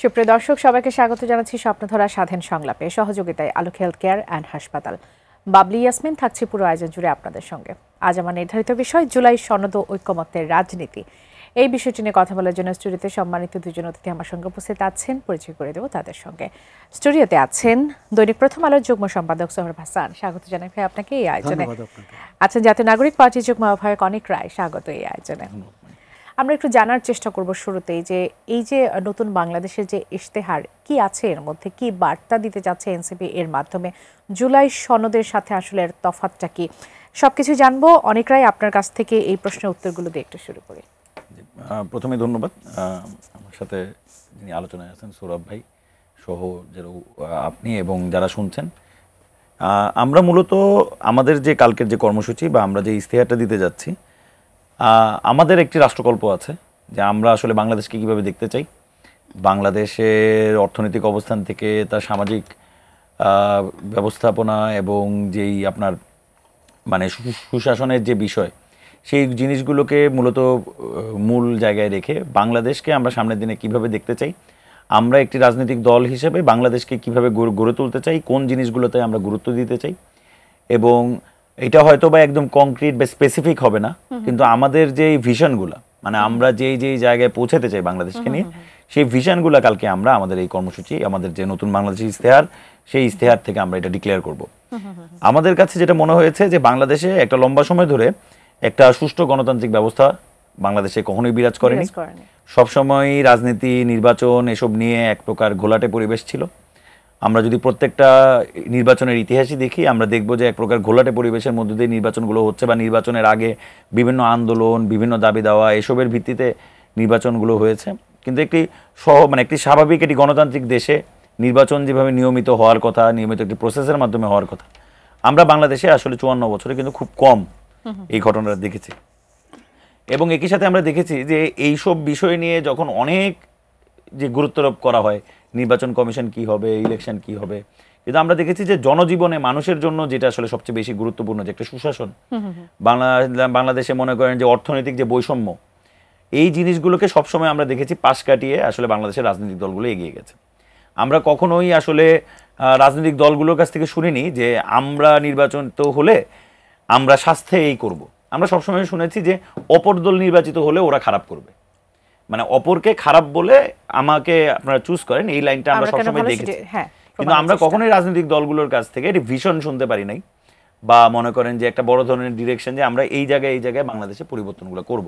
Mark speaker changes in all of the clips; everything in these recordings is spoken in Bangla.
Speaker 1: সুপ্রিয় দর্শক, সবাইকে স্বাগত জানাচ্ছি স্বপ্নধরা স্বাধীন সংলাপে। সহযোগিতায় আলোক হেলথ কেয়ার অ্যান্ড হাসপাতাল। বাবলি ইয়াসমিন থাকছি পুরো আয়োজন জুড়ে আপনাদের সঙ্গে। আজ আমার নির্ধারিত বিষয় জুলাই সনদ ও ঐক্যমত্যের রাজনীতি। এই বিষয়টি নিয়ে কথা বলার জন্য স্টুডিওতে সম্মানিত দুজন অতিথি আমার সঙ্গে উপস্থিত আছেন। পরিচয় করে দেব তাদের সঙ্গে। স্টুডিওতে আছেন দৈনিক প্রথম আলোর যুগ্ম সম্পাদক সোহরাব হাসান, স্বাগত জানাই ভাই আপনাকে এই আয়োজনে। আচ্ছা, জাতীয় নাগরিক পার্টির যুগ্ম আহ্বায়ক অনিক রায়, স্বাগত এই আয়োজনে। আমরা একটু জানার চেষ্টা করব শুরুতেই যে এই যে নতুন বাংলাদেশের যে ইশতেহার, কি আছে এর মধ্যে, কি বার্তা দিতে যাচ্ছে এনসিপি এর মাধ্যমে, জুলাই সনদের সাথে আসলে এর তফাৎটা কি, সবকিছু জানবো। অনেক রায়, আপনার কাছ থেকে এই প্রশ্নের উত্তরগুলো দিয়ে একটু শুরু করি।
Speaker 2: প্রথমে ধন্যবাদ আমার সাথে যিনি আলোচনায় আছেন সৌরভ ভাই সহ আপনি এবং যারা শুনছেন। আমরা মূলত আমাদের যে কালকের যে কর্মসূচি বা আমরা যে ইশতেহারটা দিতে যাচ্ছি, আমাদের একটি রাষ্ট্রকল্প আছে যে আমরা আসলে বাংলাদেশকে কীভাবে দেখতে চাই, বাংলাদেশের অর্থনৈতিক অবস্থান থেকে তার সামাজিক ব্যবস্থাপনা এবং যেই আপনার মানে সুশাসনের যে বিষয়, সেই জিনিসগুলোকে মূলত মূল জায়গায় রেখে বাংলাদেশকে আমরা সামনের দিনে কিভাবে দেখতে চাই, আমরা একটি রাজনৈতিক দল হিসেবে বাংলাদেশকে কিভাবে গড়ে তুলতে চাই, কোন জিনিসগুলোতে আমরা গুরুত্ব দিতে চাই। এবং এটা হয়তো বা একদম কংক্রিট বা স্পেসিফিক হবে না, কিন্তু আমাদের যে ভিশনগুলো, মানে আমরা যেই জায়গায় পৌঁছাতে চাই বাংলাদেশকে নিয়ে, সেই ভিশনগুলো কালকে আমরা আমাদের এই কর্মসূচি, আমাদের যে নতুন বাংলাদেশের ইশতেহার, সেই ইশতেহার থেকে আমরা এটা ডিক্লেয়ার করব। আমাদের কাছে যেটা মনে হয়েছে যে বাংলাদেশে একটা লম্বা সময় ধরে একটা সুষ্ঠু গণতান্ত্রিক ব্যবস্থা বাংলাদেশে কখনোই বিরাজ করেনি। সবসময় রাজনীতি, নির্বাচন এসব নিয়ে এক প্রকার ঘোলাটে পরিবেশ ছিল। আমরা যদি প্রত্যেকটা নির্বাচনের ইতিহাসই দেখি, আমরা দেখব যে এক প্রকার ঘোলাটে পরিবেশের মধ্যে দিয়ে নির্বাচনগুলো হচ্ছে, বা নির্বাচনের আগে বিভিন্ন আন্দোলন, বিভিন্ন দাবি দেওয়া, এসবের ভিত্তিতে নির্বাচনগুলো হয়েছে। কিন্তু একটি স্বাভাবিক একটি গণতান্ত্রিক দেশে নির্বাচন যেভাবে নিয়মিত হওয়ার কথা, নিয়মিত একটি প্রসেসের মাধ্যমে হওয়ার কথা, আমরা বাংলাদেশে আসলে 54 বছরে কিন্তু খুব কম এই ঘটনাটা দেখেছি। এবং একই সাথে আমরা দেখেছি যে এইসব বিষয় নিয়ে যখন অনেক যে গুরুত্বারোপ করা হয়, নির্বাচন কমিশন কি হবে, ইলেকশন কি হবে, কিন্তু আমরা দেখেছি যে জনজীবনে মানুষের জন্য যেটা আসলে সবচেয়ে বেশি গুরুত্বপূর্ণ, যে একটা সুশাসন, বাংলাদেশে মনে করেন যে অর্থনৈতিক যে বৈষম্য, এই জিনিসগুলোকে সবসময় আমরা দেখেছি পাশ কাটিয়ে আসলে বাংলাদেশের রাজনৈতিক দলগুলো এগিয়ে গেছে। আমরা কখনোই আসলে রাজনৈতিক দলগুলোর কাছ থেকে শুনিনি যে আমরা নির্বাচন তো হলে আমরা স্বাস্থ্যে এই করব। আমরা সবসময় শুনেছি যে অপর দল নির্বাচিত হলে ওরা খারাপ করবে, মানে অপরকে খারাপ বলে আমাকে আপনারা চুজ করেন, এই লাইনটা আমরা সবসময় দেখেছি। কিন্তু আমরা কখনোই রাজনৈতিক দলগুলোর কাছ থেকে একটি ভিশন শুনতে পারি নাই, বা মনে করেন যে একটা বড় ধরনের ডিরেকশন যে আমরা এই জায়গায় বাংলাদেশে পরিবর্তনগুলো করব।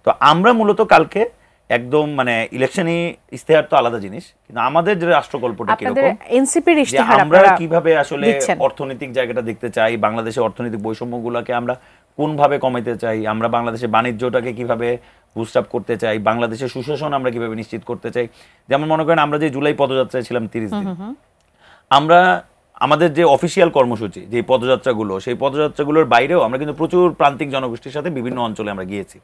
Speaker 2: তো আমরা মূলত কালকে একদম মানে ইলেকশনই ইশতেহার তো আলাদা জিনিস, কিন্তু আমাদের যে রাষ্ট্রকল্পটা কিরকম,
Speaker 1: এনসিপির ইশতেহার
Speaker 2: আমরা কিভাবে আসলে অর্থনৈতিক জায়গাটা দেখতে চাই, বাংলাদেশের অর্থনৈতিক বৈষম্যগুলোকে আমরা কোনভাবে কমাইতে চাই, আমরা বাংলাদেশের বাণিজ্যটাকে কিভাবে বুস্ট আপ করতে চাই, বাংলাদেশের সুশাসন আমরা কিভাবে নিশ্চিত করতে চাই। যেমন মনে করেন আমরা যে জুলাই পদযাত্রায় ছিলাম 30 দিন, আমরা আমাদের যে অফিসিয়াল কর্মসূচি, যে পদযাত্রাগুলো, সেই পদযাত্রাগুলোর বাইরেও আমরা কিন্তু প্রচুর প্রান্তিক জনগোষ্ঠীর সাথে বিভিন্ন অঞ্চলে আমরা গিয়েছি,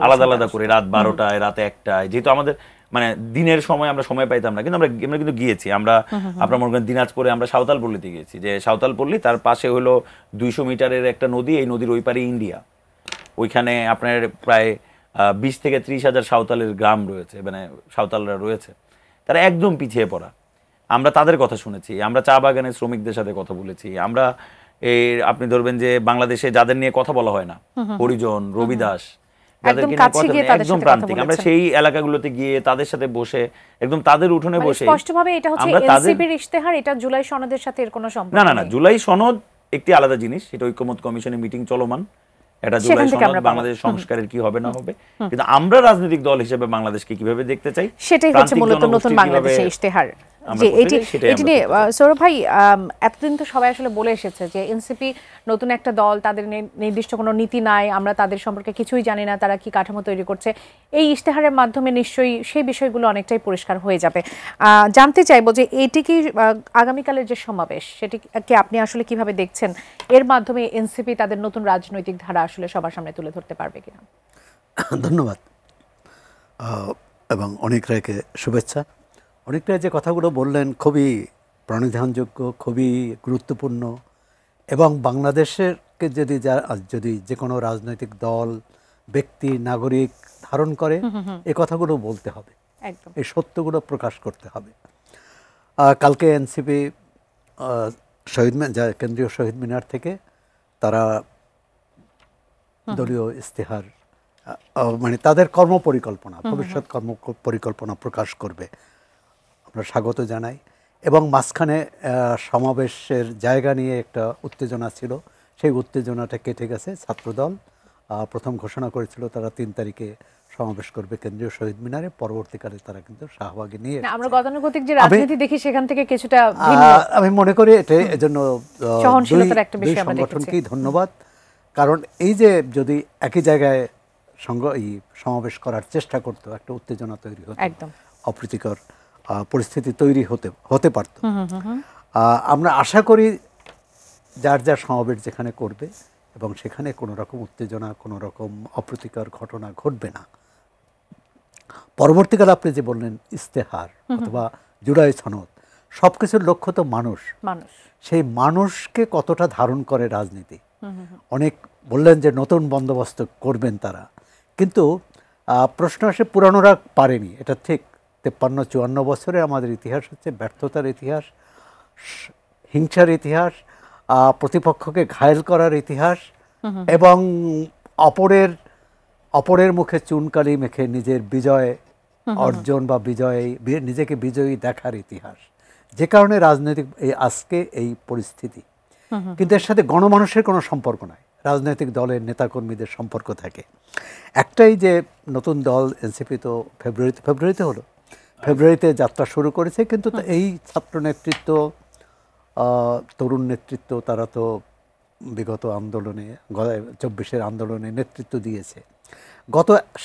Speaker 2: আলাদা আলাদা করে, রাত 12টায়, রাতে 1টায়, যেহেতু আমাদের মানে দিনের সময় আমরা সময় পাইতাম না, কিন্তু আমরা কিন্তু গিয়েছি। আমরা আপনার মনে করেন দিনাজপুরে আমরা সাঁওতালপল্লীতে গিয়েছি, যে সাঁওতালপল্লী, তার পাশে হলো 200 মিটারের একটা নদী, এই নদীর ওই পারে ইন্ডিয়া, ওইখানে আপনার প্রায় 20 থেকে 30 হাজার সাঁওতালের গ্রাম রয়েছে, মানে সাঁওতালরা রয়েছে, তারা একদম পিছিয়ে পড়া। আমরা তাদের কথা শুনেছি, আমরা চা বাগানের শ্রমিকদের সাথে কথা বলেছি, আমরা আপনি ধরবেন যে বাংলাদেশে যাদের নিয়ে কথা বলা হয় না, হরিজন, রবিদাস, যাদেরকে নিয়ে কথা একদম প্রান্তিক, আমরা সেই এলাকাগুলোতে গিয়ে তাদের সাথে বসে একদম তাদের উঠোনে বসে
Speaker 1: স্পষ্টভাবে এটা হচ্ছে এনসিপির ইশতেহার, এটা জুলাই সনদের সাথে এর কোনো সম্পর্ক
Speaker 2: না। না, জুলাই সনদ একটি আলাদা জিনিস, সেটা ঐক্যমত কমিশনের মিটিং চলমান, এটা জুলাই সনদ বাংলাদেশ সংস্কারের কি হবে না হবে, কিন্তু আমরা রাজনৈতিক দল হিসেবে বাংলাদেশকে কিভাবে দেখতে চাই,
Speaker 1: সেটাই হচ্ছে মূলত নতুন বাংলাদেশের ইশতেহার। যে এটি নিয়ে সৌরভ ভাই, এতদিন তো সবাই আসলে বলে এসেছে যে এনসিপি নতুন একটা দল, তাদের নির্দিষ্ট কোনো নীতি নাই, আমরা তাদের সম্পর্কে কিছুই জানি না, তারা কি কাঠামো তৈরি করছে। এই ইশতেহারের মাধ্যমে নিশ্চয়ই সেই বিষয়গুলো অনেকটাই পরিষ্কার হয়ে যাবে। জানতে চাইবো যে এটি কি আগামীকালের যে সমাবেশ, সেটিকে আপনি আসলে কিভাবে দেখছেন, এর মাধ্যমে এনসিপি তাদের নতুন রাজনৈতিক ধারা আসলে সবার সামনে তুলে ধরতে পারবে কিনা?
Speaker 3: ধন্যবাদ এবং অনেক রায়কে শুভেচ্ছা। অনেকটা যে কথাগুলো বললেন খুবই প্রণিধানযোগ্য, খুবই গুরুত্বপূর্ণ, এবং বাংলাদেশেরকে যদি যে কোনো রাজনৈতিক দল, ব্যক্তি, নাগরিক ধারণ করে, এই কথাগুলো বলতে হবে।
Speaker 1: একদম।
Speaker 3: এই সত্যগুলো প্রকাশ করতে হবে। কালকে এনসিপি শহীদ কেন্দ্রীয় শহীদ মিনার থেকে তারা দলীয় ইস্তেহার মানে তাদের কর্মপরিকল্পনা, ভবিষ্যৎ পরিকল্পনা প্রকাশ করবে, আমরা স্বাগত জানাই। এবং মাঝখানে সমাবেশের জায়গা নিয়ে একটা উত্তেজনা ছিল, সেই উত্তেজনাটা কেটে গেছে। ছাত্রদল প্রথম ঘোষণা করেছিল তারা 3 তারিখে সমাবেশ করবে কেন্দ্রীয় শহীদ মিনারে, পরবর্তীকালে তারা কিন্তু শাহবাগে নিয়ে
Speaker 1: আমরা গতানুগতিক যে রাজনীতি দেখি সেখান থেকে কিছুটা ভিন্ন।
Speaker 3: আমি মনে করি এটা এজন্য
Speaker 1: সহনশীলতার একটা
Speaker 3: দুই
Speaker 1: বিষয় আমরা দেখেছি।
Speaker 3: সংগঠনকেই ধন্যবাদ। কারণ এই যে যদি একই জায়গায় সমাবেশ করার চেষ্টা করতো, একটা উত্তেজনা তৈরি হতো,
Speaker 1: একদম
Speaker 3: অপ্রীতিকর পরিস্থিতি তৈরি হতে পারত। আমরা আশা করি যার যার সমাবেশ যেখানে করবে এবং সেখানে কোনো রকম উত্তেজনা, কোনো রকম অপ্রীতিকর ঘটনা ঘটবে না। পরবর্তীকালে আপনি যে বললেন ইস্তেহার অথবা জুলাই সনদ, সব কিছুর লক্ষ্য তো মানুষ, সেই মানুষকে কতটা ধারণ করে রাজনীতি। অনেক বললেন যে নতুন বন্দোবস্ত করবেন তারা, কিন্তু প্রশ্ন আসে পুরানোরা পারেনি, এটা ঠিক। 53-54 বছরে আমাদের ইতিহাস হচ্ছে ব্যর্থতার ইতিহাস, হিংসার ইতিহাস, প্রতিপক্ষকে ঘায়েল করার ইতিহাস, এবং অপরের মুখে চুনকালি মেখে নিজের বিজয় অর্জন বা নিজেকে বিজয়ী দেখার ইতিহাস। যে কারণে রাজনৈতিক আজকে এই পরিস্থিতি। কিন্তু এর সাথে গণমানুষের কোনো সম্পর্ক নাই, রাজনৈতিক দলের নেতাকর্মীদের সম্পর্ক থাকে। একটাই যে নতুন দল এনসিপি তো ফেব্রুয়ারিতে হলো, ফেব্রুয়ারিতে যাত্রা শুরু করেছে, কিন্তু এই ছাত্র নেতৃত্ব, তরুণ নেতৃত্ব, তারা তো বিগত আন্দোলনে 24-এর আন্দোলনে নেতৃত্ব দিয়েছে।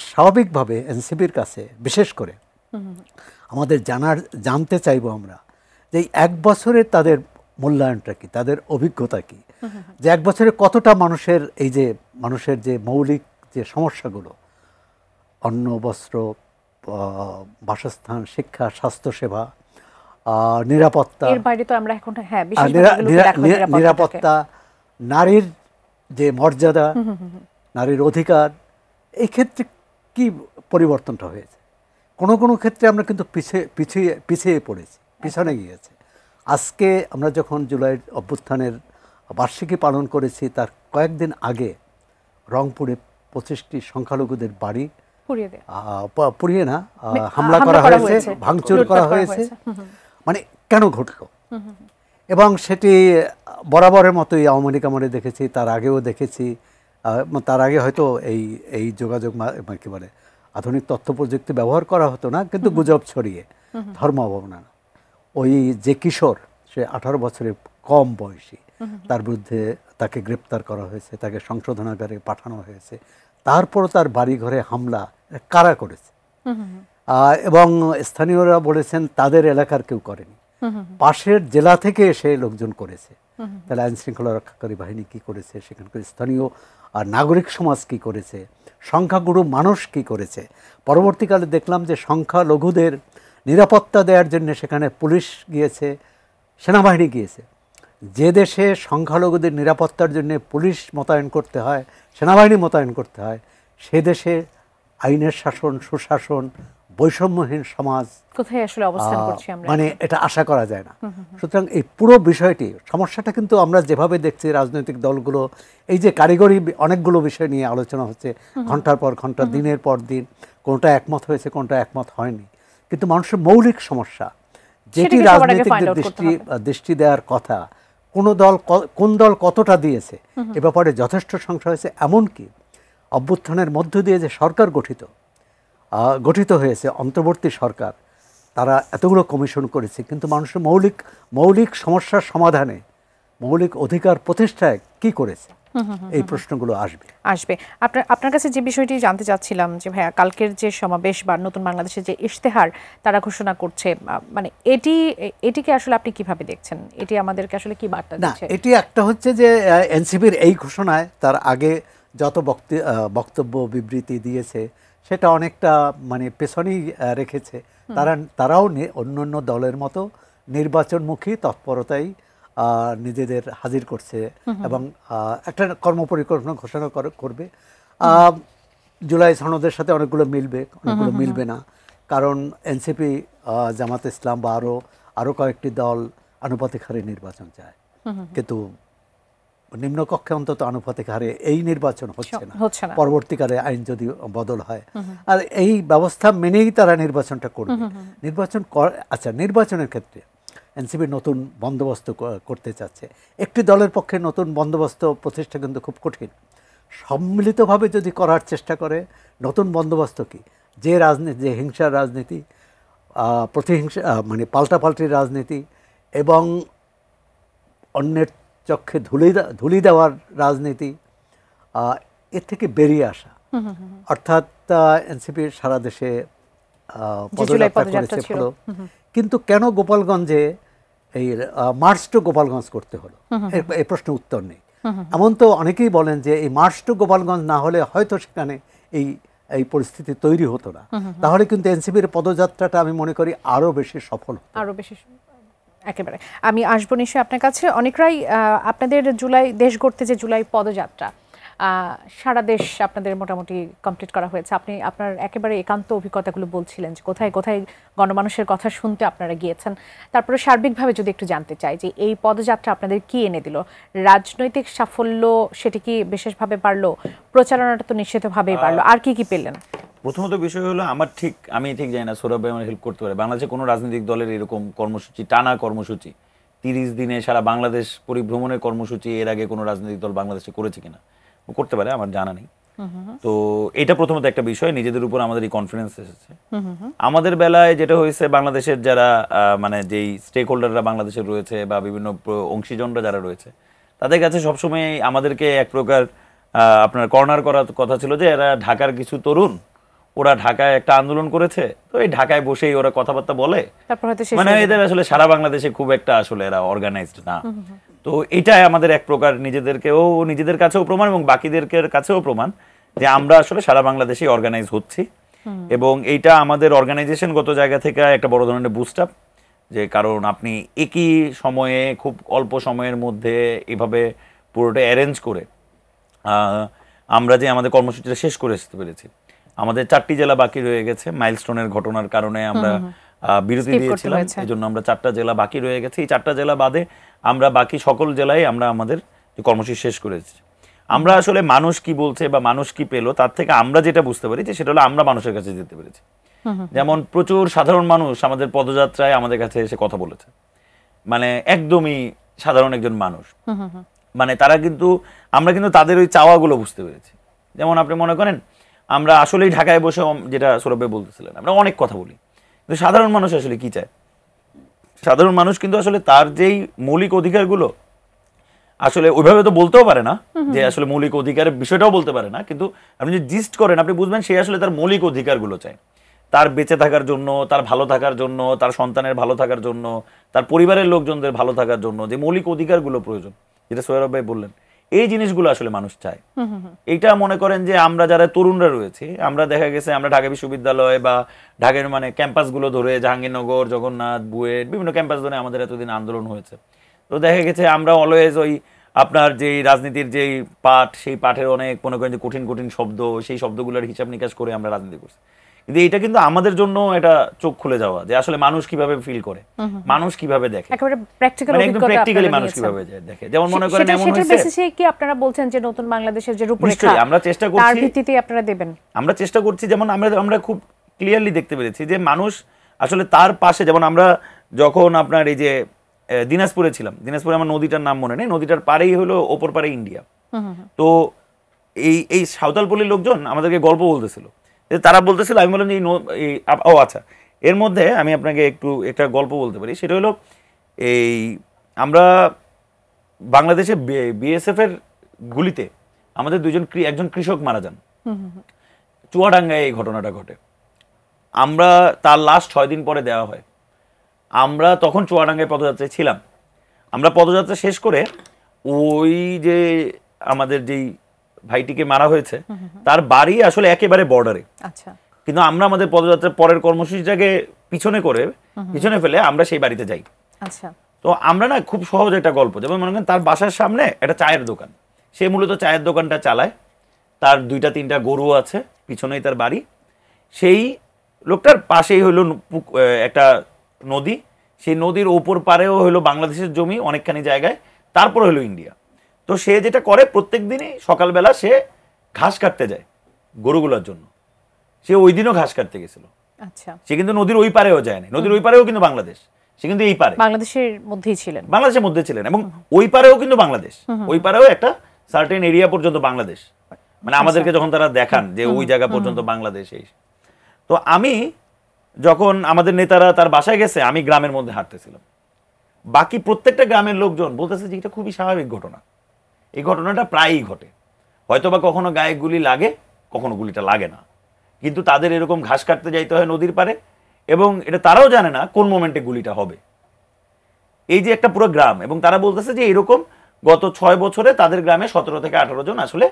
Speaker 3: স্বাভাবিকভাবে এনসিপির কাছে বিশেষ করে আমাদের জানতে চাইব আমরা যে 1 বছরের তাদের মূল্যায়নটা কি, তাদের অভিজ্ঞতা কি, যে 1 বছরে কতটা মানুষের যে মৌলিক যে সমস্যাগুলো, অন্ন, বস্ত্র, বাসস্থান, শিক্ষা, স্বাস্থ্যসেবা, নিরাপত্তা,
Speaker 1: এর বাইরে তো আমরা এখন
Speaker 3: নিরাপত্তা, নারীর যে মর্যাদা, নারীর অধিকার, এই ক্ষেত্রে কি পরিবর্তনটা হয়েছে? কোনো ক্ষেত্রে আমরা কিন্তু পিছিয়ে পড়েছি, পিছনে গিয়েছে। আজকে আমরা যখন জুলাই অভ্যুত্থানের বার্ষিকী পালন করেছি, তার কয়েকদিন আগে রংপুরে 25টি সংখ্যালঘুদের বাড়ি পুড়িয়ে না হামলা করা হয়েছে, ভাঙচুর করা হয়েছে। মানে কেন ঘটল? এবং সেটি বরাবরের মতোই আওয়ামী লীগ আমলে দেখেছি, তার আগেও দেখেছি। তার আগে হয়তো এই যোগাযোগ কি বলে আধুনিক তথ্য প্রযুক্তি ব্যবহার করা হতো না, কিন্তু গুজব ছড়িয়ে ধর্ম অবমাননা। ওই যে কিশোর, সে 18 বছরের কম বয়সী, তার বিরুদ্ধে তাকে গ্রেপ্তার করা হয়েছে, তাকে সংশোধনাগারে পাঠানো হয়েছে। তারপরও তার বাড়িঘরে হামলা কারা করেছে? এবং স্থানীয়রা বলেছেন তাদের এলাকার কেউ করেনি, পাশের জেলা থেকে এসে লোকজন করেছে। তাহলে আইন শৃঙ্খলা রক্ষাকারী বাহিনী কি করেছে, সেখানকার স্থানীয় নাগরিক সমাজ কি করেছে, সংখ্যাগুরু মানুষ কি করেছে? পরবর্তীকালে দেখলাম যে সংখ্যালঘুদের নিরাপত্তা দেওয়ার জন্য সেখানে পুলিশ গিয়েছে, সেনাবাহিনী গিয়েছে। যে দেশে সংখ্যালঘুদের নিরাপত্তার জন্য পুলিশ মোতায়েন করতে হয়, সেনাবাহিনী মোতায়েন করতে হয়, সে দেশে আইনের শাসন, সুশাসন, বৈষম্যহীন সমাজ
Speaker 1: কোথায় আসলে অবস্থান করছি আমরা,
Speaker 3: মানে এটা আশা করা যায় না। সুতরাং এই পুরো বিষয়টি, সমস্যাটা কিন্তু আমরা যেভাবে দেখছি রাজনৈতিক দলগুলো, এই যে কারিগরি অনেকগুলো বিষয় নিয়ে আলোচনা হচ্ছে ঘন্টার পর ঘন্টা, দিনের পর দিন, কোনটা একমত হয়েছে, কোনটা একমত হয়নি, কিন্তু মানুষের মৌলিক সমস্যা যেটি রাজনৈতিকদের দৃষ্টি দেওয়ার কথা, কোন দল কতটা দিয়েছে এ ব্যাপারে যথেষ্ট সংশয় হয়েছে। এমনকি অভ্যুত্থানের মধ্য দিয়ে যে সরকার গঠিত হয়েছে, অন্তর্বর্তী সরকার, তারা এতগুলো কমিশন করেছে, কিন্তু মানুষের মৌলিক সমস্যার সমাধানে, মৌলিক অধিকার প্রতিষ্ঠায় কি করেছে? এই প্রশ্নগুলো আসবে।
Speaker 1: আপনার কাছে যে বিষয়টি জানতে চাচ্ছিলাম যে ভাইয়া, কালকের যে সমাবেশ বা নতুন বাংলাদেশের যে ইশতেহার তারা ঘোষণা করছে, মানে এটিকে আসলে আপনি কিভাবে দেখছেন? এটি আমাদেরকে আসলে কি বার্তা দিচ্ছে?
Speaker 3: না, এটি একটা হচ্ছে যে এনসিপির এই ঘোষণায় তার আগে যত বক্তব্য বিবৃতি দিয়েছে সেটা অনেকটা মানে পেছনেই রেখেছে। তারাও অন্য দলের মতো নির্বাচনমুখী তৎপরতাই নিজেদের হাজির করছে এবং একটা কর্মপরিকল্পনা ঘোষণা করবে। জুলাই সনদের সাথে অনেকগুলো মিলবে, অনেকগুলো মিলবে না, কারণ এনসিপি, জামাত ইসলাম বা আরও কয়েকটি দল আনুপাতিক হারে নির্বাচন চায়, কিন্তু নিম্নকক্ষে অন্তত আনুপাতিক হারে এই নির্বাচন হচ্ছে না, পরবর্তীকালে আইন যদি বদল হয়। আর এই ব্যবস্থা মেনেই তারা নির্বাচনটা করবে। আচ্ছা, নির্বাচনের ক্ষেত্রে এনসিপি নতুন বন্দোবস্ত করতে চাচ্ছে। একটি দলের পক্ষে নতুন বন্দোবস্ত প্রতিষ্ঠা কিন্তু খুব কঠিন। সম্মিলিতভাবে যদি করার চেষ্টা করে, নতুন বন্দোবস্ত কি, যে রাজনীতি, যে হিংসার রাজনীতি, প্রতিহিংসা মানে পাল্টাপাল্টির রাজনীতি এবং অন্যের চক্ষে ধুলি দেওয়ার রাজনীতি, এর থেকে বেরিয়ে আসা। অর্থাৎ এনসিপির সারা দেশে পদযাত্রা করেছে, কিন্তু কেন গোপালগঞ্জে এই মার্চ টু গোপালগঞ্জ করতে হলো, এই প্রশ্নের উত্তর নেই। এমন তো অনেকেই বলেন যে এই মার্চ টু গোপালগঞ্জ না হলে হয়তো সেখানে এই পরিস্থিতি তৈরি হতো না। তাহলে কিন্তু এনসিপির পদযাত্রাটা আমি মনে করি আরো বেশি সফল,
Speaker 1: আরো বেশি। একেবারে আমি আসবো নিশ্চয়ই আপনার কাছে। অনেকরাই আপনাদের জুলাই দেশ গড়তে যে জুলাই পদযাত্রা সারা দেশ আপনাদের মোটামুটি কমপ্লিট করা হয়েছে। আপনি আপনার একেবারে একান্ত অভিজ্ঞতাগুলো বলছিলেন যে কোথায় কোথায় গণমানুষের কথা শুনতে আপনারা গিয়েছেন। তারপরে সার্বিকভাবে যদি একটু জানতে চাই যে এই পদযাত্রা আপনাদের কি এনে দিল? রাজনৈতিক সাফল্য সেটি কি বিশেষভাবে বাড়লো? প্রচারণাটা তো নিশ্চিতভাবেই বাড়লো, আর কি কি পেলেন?
Speaker 2: প্রথমত বিষয় হলো আমি ঠিক জানি না, সৌরভ ভাই আমার হেল্প করতে পারে। বাংলাদেশে কোনো রাজনৈতিক দলের এরকম কর্মসূচি, টানা কর্মসূচি 30 দিনে সারা বাংলাদেশ পরিভ্রমণের কর্মসূচি এর আগে কোনো রাজনৈতিক দল বাংলাদেশে করেছে কিনা, করতে পারে, আমার জানা নেই। তো এটা প্রথমত একটা বিষয়, নিজেদের উপর আমাদের এই কনফিডেন্স এসেছে। আমাদের বেলায় যেটা হয়েছে, বাংলাদেশের যারা মানে যেই স্টেক হোল্ডাররা বাংলাদেশের রয়েছে বা বিভিন্ন অংশীজনরা যারা রয়েছে, তাদের কাছে সবসময় আমাদেরকে এক প্রকার আপনার কর্নার করার কথা ছিল যে এরা ঢাকার কিছু তরুণ, ওরা ঢাকায় একটা আন্দোলন করেছে, তো এই ঢাকায় বসেই ওরা কথাবার্তা বলে, মানে এদের আসলে সারা বাংলাদেশে খুব একটা আসলে এরা অর্গানাইজড না। তো এটাই আমাদের এক প্রকার নিজেদের কাছেও প্রমাণ এবং বাকিদের কাছেও প্রমাণ যে আমরা আসলে সারা বাংলাদেশে অর্গানাইজ হচ্ছি। এবং এইটা আমাদের অর্গানাইজেশনগত জায়গা থেকে একটা বড় ধরনের বুস্ট আপ, যে কারণ আপনি একই সময়ে খুব অল্প সময়ের মধ্যে এভাবে পুরোটা অ্যারেঞ্জ করে আমরা যে আমাদের কর্মসূচিটা শেষ করে আসতে পেরেছি। আমাদের 4টি জেলা বাকি রয়ে গেছে, মাইলস্টোনের ঘটনার কারণে আমরা বিরতি দিয়েছিলাম, এই জন্য আমরা 4টা জেলা বাকি রয়ে গেছে। এই 4টা জেলা বাদে আমরা বাকি সকল জেলায় আমরা আমাদের কর্মসূচি শেষ করেছি। আমরা আসলে মানুষ কি বলছে বা মানুষ কি পেলো তার থেকে আমরা যেটা বুঝতে পারি যে সেটা হলো আমরা মানুষের কাছে যেতে পেরেছি। যেমন প্রচুর সাধারণ মানুষ আমাদের পদযাত্রায় আমাদের কাছে এসে কথা বলেছে, মানে একদমই সাধারণ একজন মানুষ, মানে আমরা কিন্তু তাদের ওই চাওয়াগুলো বুঝতে পেরেছি। যেমন আপনি মনে করেন আমরা আসলেই ঢাকায় বসে, যেটা সৌরভ ভাই বলতেছিলেন, আমরা অনেক কথা বলি, কিন্তু সাধারণ মানুষ আসলে কি চায়? সাধারণ মানুষ কিন্তু আসলে তার যেই মৌলিক অধিকারগুলো আসলে ওইভাবে তো বলতেও পারে না, যে আসলে মৌলিক অধিকারের বিষয়টাও বলতে পারে না, কিন্তু আপনি যদি জিস্ট করেন আপনি বুঝবেন সে আসলে তার মৌলিক অধিকারগুলো চায়, তার বেঁচে থাকার জন্য, তার ভালো থাকার জন্য, তার সন্তানের ভালো থাকার জন্য, তার পরিবারের লোকজনদের ভালো থাকার জন্য যে মৌলিক অধিকারগুলো প্রয়োজন, যেটা সৌরভ ভাই বললেন, এই জিনিসগুলো আসলে মানুষ চায়। এইটা মনে করেন যে আমরা যারা তরুণরা রয়েছে, আমরা দেখা গেছে আমরা ঢাকা বিশ্ববিদ্যালয় বা ঢাকার মানে ক্যাম্পাসগুলো ধরে, জাহাঙ্গীরনগর, জগন্নাথ, বুয়েট, বিভিন্ন ক্যাম্পাস ধরে আমাদের এতদিন আন্দোলন হয়েছে। তো দেখা গেছে আমরা অলওয়েজ ওই আপনার যেই রাজনীতির যেই পাঠ, সেই পাঠের অনেক মনে করেন যে কঠিন কঠিন শব্দ, সেই শব্দগুলোর হিসাব নিকাশ করে আমরা রাজনীতি করছি। কিন্তু এটা কিন্তু আমাদের জন্য এটা চোখ খুলে যাওয়া, যে আসলে মানুষ কিভাবে ফিল করে, মানুষ কিভাবে দেখে,
Speaker 1: একেবারে প্র্যাকটিক্যাল
Speaker 2: একদম প্র্যাকটিক্যালি মানুষ কিভাবে দেখে। যেমন মনে করেন এমন হয়েছে,
Speaker 1: সেটার বেসিসে কি আপনারা বলছেন যে নতুন বাংলাদেশের যে রূপরেখা
Speaker 2: আমরা চেষ্টা করছি,
Speaker 1: তার ভিত্তিতে আপনারা দেবেন? আমরা
Speaker 2: চেষ্টা করছি, যেমন আমরা খুব ক্লিয়ারলি দেখতে পেরেছি যে মানুষ আসলে তার পাশে, যেমন আমরা যখন আপনার এই যে দিনাজপুরে ছিলাম, দিনাজপুরে আমার নদীটার নাম মনে নেই, নদীটার পারেই হলো ওপর পারে ইন্ডিয়া। তো এই সাঁওতালপল্লীর লোকজন আমাদেরকে গল্প বলতেছিল, তারা বলতেছিল, আমি বললাম যে ও আচ্ছা, এর মধ্যে আমি আপনাকে একটা গল্প বলতে পারি। সেটা হলো এই আমরা বাংলাদেশে বিএসএফ এর গুলিতে আমাদের একজন কৃষক মারা যান, চুয়াডাঙ্গায় এই ঘটনাটা ঘটে। আমরা তার লাশ 6 দিন পরে দেওয়া হয়। আমরা তখন চুয়াডাঙ্গায় পদযাত্রায় ছিলাম। আমরা পদযাত্রা শেষ করে ওই যে আমাদের যেই ভাইটিকে মারা হয়েছে তার বাড়ি আসলে একেবারে বর্ডারে। আচ্ছা, কিন্তু আমরা আমাদের পদযাত্রার পরের কর্মসূচিটাকে পিছনে ফেলে আমরা সেই বাড়িতে যাই। আচ্ছা, তো আমরা না খুব সহজ একটা গল্প, যেমন মনে করেন তার বাসার সামনে একটা চায়ের দোকান, সে মূলত চায়ের দোকানটা চালায়, তার 2-3টা গরু আছে, পিছনেই তার বাড়ি। সেই লোকটার পাশেই হলো একটা নদী, সেই নদীর ওপর পারেও হলো বাংলাদেশের জমি অনেকখানি জায়গায়, তারপর হলো ইন্ডিয়া। তো সে যেটা করে প্রত্যেক দিনই সকালবেলা সে ঘাস কাটতে যায় গরুগুলোর জন্য। সে ওই দিনও ঘাস কাটতে গেছিল।
Speaker 1: আচ্ছা,
Speaker 2: সে কিন্তু নদীর ওই পারেও যায় না, নদীর ওই পারেও কিন্তু বাংলাদেশ, সে কিন্তু এই পারে
Speaker 1: বাংলাদেশের মধ্যেই ছিলেন,
Speaker 2: বাংলাদেশের মধ্যে ছিলেন, এবং ওই পারেও কিন্তু বাংলাদেশ, ওই পারেও একটা সার্টেন এরিয়া পর্যন্ত বাংলাদেশ, মানে আমাদেরকে যখন তারা দেখান যে ওই জায়গা পর্যন্ত বাংলাদেশ। এই তো আমি যখন আমাদের নেতারা তার বাসায় গেছে, আমি গ্রামের মধ্যে হাঁটতেছিলাম, বাকি প্রত্যেকটা গ্রামের লোকজন বলতেছে যে এটা খুবই স্বাভাবিক ঘটনা, এই ঘটনাটা প্রায়ই ঘটে, হয়তোবা কখনো গায়ে গুলি লাগে, কখনো গুলিটা লাগে না, কিন্তু তাদের এরকম ঘাস কাটতে যাইতে হয় নদীর পারে, এবং এটা তারাও জানে না কোন মোমেন্টে গুলিটা হবে। এই যে একটা পুরো গ্রাম, এবং তারা বলতেছে যে এরকম গত 6 বছরে তাদের গ্রামে 17 থেকে 18 জন আসলে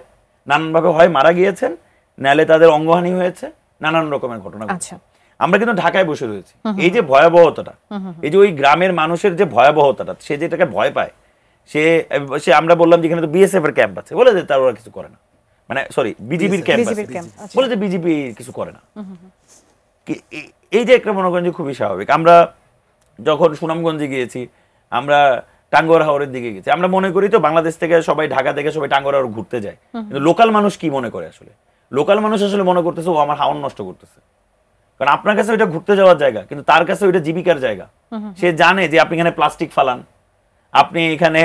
Speaker 2: নানানভাবে হয় মারা গিয়েছেন, নালে তাদের অঙ্গহানি হয়েছে, নানান রকমের ঘটনা ঘটেছে।
Speaker 1: আচ্ছা,
Speaker 2: আমরা কিন্তু ঢাকায় বসে রয়েছি, এই যে ভয়াবহতাটা, এই যে ওই গ্রামের মানুষের যে ভয়াবহতাটা, সে যেটাকে ভয় পায়, সে আমরা বললাম যেখানে তো বিএসএফ এর ক্যাম্প আছে, বলে যে তারা ওরা কিছু করে না, মানে সরি বিজিবির ক্যাম্প আছে, বলে যে বিজেপি কিছু করে না। এই যে একটা মনে করেন যে খুবই স্বাভাবিক। আমরা যখন সুনামগঞ্জে গিয়েছি, আমরা টাঙ্গুয়ার হাওরের দিকে গেছি, আমরা মনে করি তো বাংলাদেশ থেকে সবাই, ঢাকা থেকে সবাই টাঙ্গুয়ার হাওর ঘুরতে যায়, কিন্তু লোকাল মানুষ কি মনে করে আসলে? লোকাল মানুষ আসলে মনে করতেছে ও আমার হাওর নষ্ট করতেছে, কারণ আপনার কাছে ওইটা ঘুরতে যাওয়ার জায়গা, কিন্তু তার কাছে ওইটা জীবিকার জায়গা। সে জানে যে আপনি এখানে প্লাস্টিক ফালান, আপনি এখানে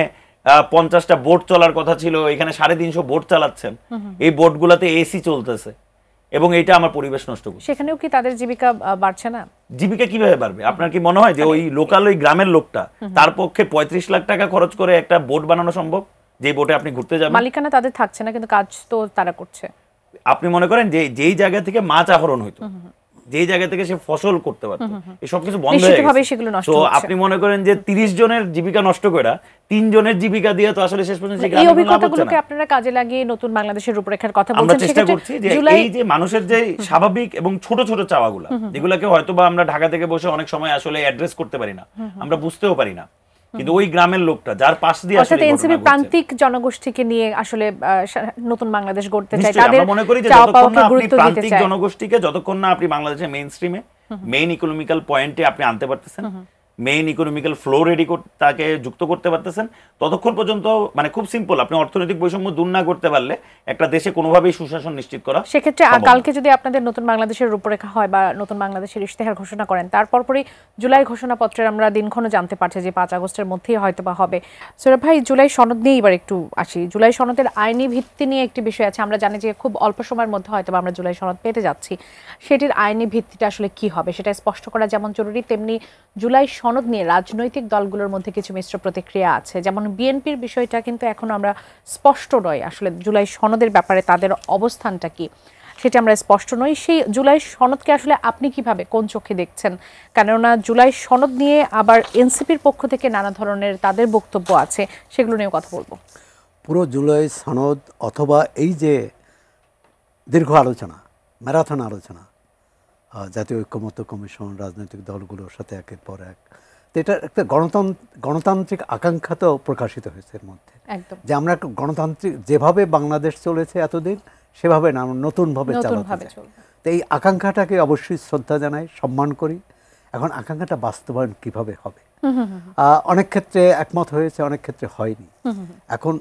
Speaker 2: 50টা বোট চলার কথা ছিল, এখানে 350 বোট চালাচ্ছেন, এই বোটগুলোতে এসি চলতেছে, এবং এটা আমার পরিবেশ নষ্ট করছে।
Speaker 1: সেখানেও কি তাদের জীবিকা বাড়ছে না?
Speaker 2: জীবিকা কিভাবে বাড়বে? আপনার কি মনে হয় যে ওই লোকাল ওই গ্রামের লোকটা, তার পক্ষে 35 লাখ টাকা খরচ করে একটা বোট বানানো সম্ভব, যে বোটে আপনি ঘুরতে যাবেন?
Speaker 1: মালিকানা তাদের থাকছে না, কিন্তু কাজ তো তারা করছে।
Speaker 2: আপনি মনে করেন যে যেই জায়গা থেকে মাছ আহরণ হইতো, যেই জায়গা থেকে সে ফসল করতে পারতো, এই সব কিছু বন্ধ হয়ে গেছে। তো আপনি মনে করেন যে 30 জনের জীবিকা নষ্ট করে 3 জনের জীবিকা দিয়ে তো আসলে শেষ পর্যন্ত
Speaker 1: এই অভিজ্ঞতাগুলোকে আপনারা কাজে লাগিয়ে নতুন বাংলাদেশের রূপরেখার কথা বলছেন।
Speaker 2: আমরা চেষ্টা করছি যে এই যে মানুষের যে স্বাভাবিক এবং ছোট ছোট চাওয়াগুলো, যেগুলোকে হয়তোবা আমরা ঢাকা থেকে বসে অনেক সময় আসলে অ্যাড্রেস করতে পারি না, আমরা বুঝতেও পারি না, কিন্তু ওই গ্রামের লোকটা যার পাশ দিয়ে আসলে
Speaker 1: এনসিপি প্রান্তিক জনগোষ্ঠীকে নিয়ে আসলে নতুন বাংলাদেশ গড়তে চায়,
Speaker 2: তাদের মনে করি যে যতক্ষণ না আপনি প্রান্তিক জনগোষ্ঠীকে, যতক্ষণ না আপনি বাংলাদেশের মেইন স্ট্রিমে, মেইন ইকোনমিক্যাল পয়েন্টে আপনি আনতে পারতেছেন, মেইন ইকোনমিক্যাল ফ্লো রেডি তাকে যুক্ত করতে পারতেছেন, ততক্ষণ পর্যন্ত মানে খুব সিম্পল, আপনি অর্থনৈতিক বৈষম্য দূর না করতে পারলে একটা দেশে কোনোভাবেই সুশাসন নিশ্চিত করা।
Speaker 1: সেক্ষেত্রে কালকে যদি আপনাদের নতুন বাংলাদেশের রূপরেখা হয় বা নতুন বাংলাদেশের ইশতেহার ঘোষণা করেন, তারপরই জুলাই ঘোষণাপত্রের আমরা দিনক্ষণ জানতে পারছি যে 5 আগস্টের মধ্যেই হয়তো বা হবে। সোহেব ভাই, জুলাই সনদ নিয়ে এবার একটু আসি। জুলাই সনদের আইনি ভিত্তি নিয়ে একটি বিষয় আছে, আমরা জানি যে খুব অল্প সময়ের মধ্যে হয়তো আমরা জুলাই সনদ পেতে যাচ্ছি, সেটির আইনি ভিত্তিটা আসলে কি হবে সেটা স্পষ্ট করা যেমন জরুরি, তেমনি জুলাই সনদ নিয়ে রাজনৈতিক দলগুলোর মধ্যে কিছু মিশ্র প্রতিক্রিয়া আছে। যেমন বিএনপির বিষয়টা কিন্তু এখন আমরা স্পষ্ট নয় আসলে জুলাই সনদের ব্যাপারে তাদের অবস্থানটা কি, সেটা আমরা স্পষ্ট নই। সেই জুলাই সনদকে আসলে আপনি কিভাবে, কোন চোখে দেখছেন? কেননা জুলাই সনদ নিয়ে আবার এনসিপির পক্ষ থেকে নানা ধরনের তাদের বক্তব্য আছে, সেগুলো নিয়েও কথা বলবো।
Speaker 3: পুরো জুলাই সনদ অথবা এই যে দীর্ঘ আলোচনা, ম্যারাথন আলোচনা, জাতীয় ঐক্যমত্য কমিশন, রাজনৈতিক দলগুলোর সাথে একের পর এক, তো এটা একটা গণতান্ত্রিক আকাঙ্ক্ষা তো প্রকাশিত হয়েছে এর মধ্যে, যে আমরা একটা গণতান্ত্রিক যেভাবে বাংলাদেশ চলেছে এতদিন সেভাবে না, নতুনভাবে চালাতে চাই। তো এই আকাঙ্ক্ষাটাকে অবশ্যই শ্রদ্ধা জানাই, সম্মান করি। এখন আকাঙ্ক্ষাটা বাস্তবায়ন কিভাবে হবে, অনেক ক্ষেত্রে একমত হয়েছে, অনেক ক্ষেত্রে হয়নি। এখন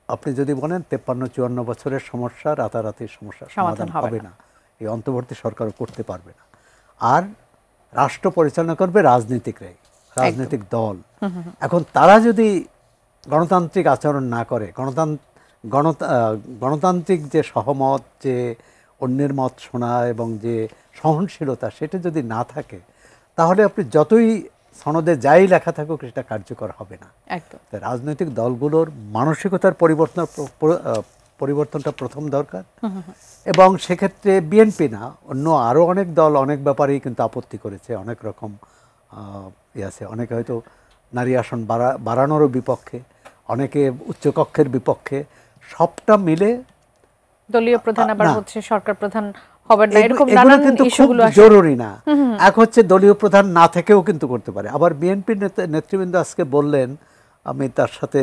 Speaker 3: আপনি যদি বলেন 53-54 বছরের সমস্যা রাতারাতি সমস্যা সমাধান হবে না, এই অন্তর্বর্তী সরকারও করতে পারবে না। আর রাষ্ট্র পরিচালনা করবে রাজনীতিকরাই, রাজনৈতিক দল। এখন তারা যদি গণতান্ত্রিক আচরণ না করে, গণতান্ত্রিক যে সহমত, যে অন্যের মত শোনা এবং যে সহনশীলতা, সেটা যদি না থাকে, তাহলে আপনি যতই সনদে যাই লেখা থাকুক সেটা কার্যকর হবে না। রাজনৈতিক দলগুলোর মানসিকতার পরিবর্তনটা প্রথম দরকার। এবং সেক্ষেত্রে বিএনপি না, অন্য আরও অনেক দল অনেক ব্যাপারেই কিন্তু আপত্তি করেছে, অনেক রকম আছে। অনেকে হয়তো নারী আসন বাড়ানোরও বিপক্ষে, অনেকে উচ্চকক্ষের বিপক্ষে। সবটা মিলে
Speaker 1: দলীয় প্রধান আবার হচ্ছে সরকার প্রধান হবেন না, এরকম নানান ইস্যুগুলো
Speaker 3: জরুরি না। এক হচ্ছে দলীয় প্রধান না থেকেও কিন্তু করতে পারে। আবার বিএনপির নেতৃবৃন্দ আজকে বললেন, আমি তার সাথে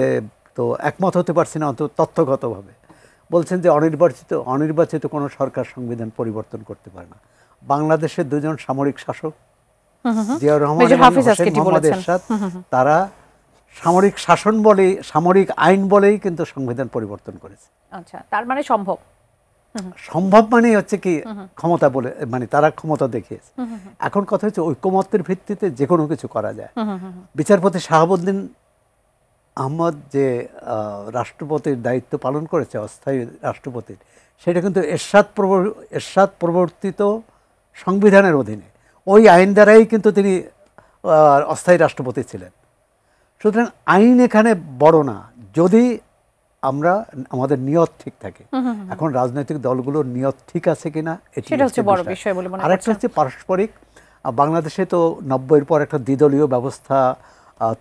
Speaker 3: তো একমত হতে পারছি না অন্তত তথ্যগতভাবে, বলছেন যে অনির্বাচিত কোনো সরকার সংবিধান পরিবর্তন করতে পারে না। বাংলাদেশের দুজন সামরিক শাসক জিয়াউর রহমান
Speaker 1: মেজর
Speaker 3: এবং
Speaker 1: হাফিজ
Speaker 3: হোসেন
Speaker 1: আজকেটি
Speaker 3: মোহাম্মদ
Speaker 1: বলেছেন।
Speaker 3: এরশাদ, তারা সামরিক শাসন বলেই, সামরিক আইন বলেই কিন্তু সংবিধান পরিবর্তন করেছে।
Speaker 1: আচ্ছা, তার মানে সম্ভব।
Speaker 3: সম্ভব মানে হচ্ছে কি ক্ষমতা বলে, মানে তারা ক্ষমতা দেখিয়েছে। এখন কথা হচ্ছে ঐকমত্যের ভিত্তিতে যে কোনো কিছু করা যায়। বিচারপতি শাহাবুদ্দিন আহমদ যে রাষ্ট্রপতির দায়িত্ব পালন করেছে, অস্থায়ী রাষ্ট্রপতির, সেটা কিন্তু এরশাদ প্রবর্তিত সংবিধানের অধীনে, ওই আইন দ্বারাই কিন্তু তিনি অস্থায়ী রাষ্ট্রপতি ছিলেন। সুতরাং আইন এখানে বড় না, যদি আমরা আমাদের নিয়ত ঠিক থাকে। এখন রাজনৈতিক দলগুলোর নিয়ত ঠিক আছে কিনা
Speaker 1: সেটা হচ্ছে বড় বিষয় বলে মনে
Speaker 3: আরেকটা হচ্ছে পারস্পরিক। বাংলাদেশে তো 90-এর পর একটা দ্বিদলীয় ব্যবস্থা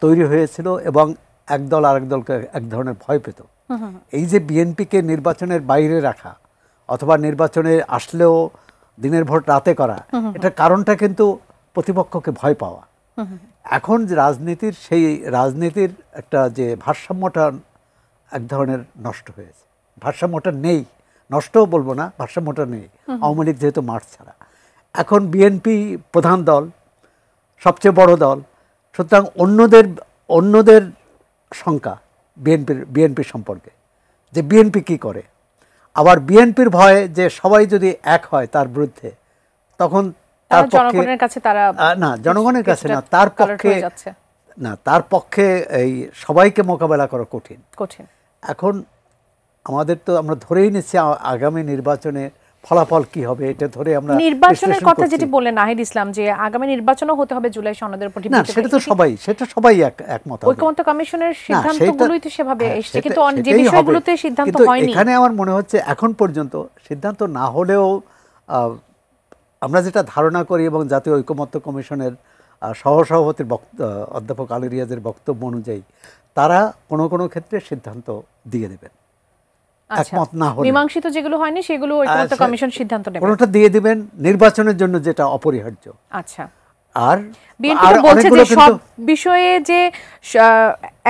Speaker 3: তৈরি হয়েছিল এবং এক দল আরেক দলকে এক ধরনের ভয় পেত। এই যে বিএনপিকে নির্বাচনের বাইরে রাখা অথবা নির্বাচনে আসলেও দিনের ভোট রাতে করা, এটার কারণটা কিন্তু প্রতিপক্ষকে ভয় পাওয়া। এখন যে রাজনীতির, সেই রাজনীতির একটা যে ভারসাম্যটা এক ধরনের নষ্ট হয়েছে। ভারসাম্যটা নেই, নষ্টও বলবো না, ভারসাম্যটা নেই। আওয়ামী লীগ যেহেতু মাঠ ছাড়া, এখন বিএনপি প্রধান দল, সবচেয়ে বড় দল, সুতরাং অন্যদের শঙ্কা বিএনপির সম্পর্কে, যে বিএনপি কি করে। আবার বিএনপির ভয়ে যে সবাই যদি এক হয় তার বিরুদ্ধে, তখন তার পক্ষে
Speaker 1: জনগণের কাছে তারা
Speaker 3: না, জনগণের কাছে না, তার পক্ষে এই সবাইকে মোকাবেলা করা কঠিন। এখন আমাদের তো আমরা ধরেই নিচ্ছি আগামী নির্বাচনে ফলাফল কি হবে, এটা ধরে আমরা
Speaker 1: নির্বাচনের কথা যেটি বললেন নাহিদ ইসলাম, যে আগামী নির্বাচনও হতে হবে জুলাই সনদের উপর ভিত্তি করে,
Speaker 3: সেটা সবাই একমত হবে।
Speaker 1: ঐকমত্য কমিশনের সিদ্ধান্তগুলোই তো সেভাবে এসেছে, কিন্তু যে বিষয়গুলোতে সিদ্ধান্ত হয়নি,
Speaker 3: এখানে আমার মনে হচ্ছে এখন পর্যন্ত সিদ্ধান্ত না হলেও আমরা যেটা ধারণা করি এবং জাতীয় ঐকমত্য কমিশনের সহসভাপতির অধ্যাপক আলী রিয়াজের বক্তব্য অনুযায়ী, তারা কোনো কোনো ক্ষেত্রে সিদ্ধান্ত দিয়ে দেবেন। একমত না হলে,
Speaker 1: মীমাংসিত যেগুলো হয়নি সেগুলো ঐকমত্য কমিশন সিদ্ধান্ত নেবে,
Speaker 3: কোনোটা দিয়ে দিবেন নির্বাচনের জন্য যেটা অপরিহার্য।
Speaker 1: আচ্ছা,
Speaker 3: আর
Speaker 1: বিএনপি তো বলছে যে সব বিষয়ে যে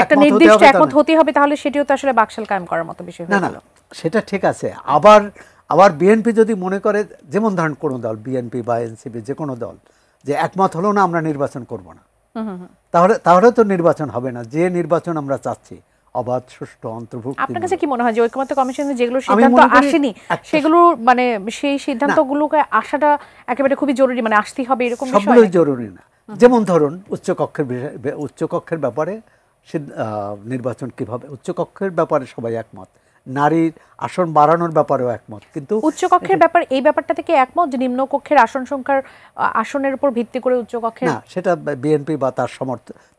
Speaker 1: একটা নির্দিষ্ট একমত হতে হবে, তাহলে সেটিও তো আসলে বাকশাল কায়েম করার মতো বিষয় হয়ে গেল।
Speaker 3: না, সেটা ঠিক আছে। আবার বিএনপি যদি মনে করে, যেমন ধরেন কোনো দল, বিএনপি বা এনসিপি যে কোনো দল, যে একমত হলো না, আমরা নির্বাচন করব না, তাহলে তো নির্বাচন হবে না। যে নির্বাচন আমরা চাচ্ছি, অবাধ, সুষ্ঠু, অন্তর্ভুক্ত।
Speaker 1: আপনার কাছে কি মনে হয় যে ঐকমত্য কমিশনের যেগুলো সিদ্ধান্ত আসেনি, সেগুলো মানে সেই সিদ্ধান্তগুলোকে আসাটা একেবারে খুবই জরুরি, মানে আসতেই হবে এরকম বিষয়?
Speaker 3: সবগুলোই জরুরি না। যেমন ধরুন উচ্চকক্ষের ব্যাপারে নির্বাচন কিভাবে, উচ্চকক্ষের ব্যাপারে সবাই একমত, নারীর আসন বাড়ানোর ব্যাপারেও একমত, কিন্তু
Speaker 1: উচ্চকক্ষের ব্যাপার, এই ব্যাপারটা থেকে একমত যে নিম্নকক্ষের আসন সংখ্যার আসনের উপর ভিত্তি করে উচ্চকক্ষের,
Speaker 3: না, সেটা বিএনপি বা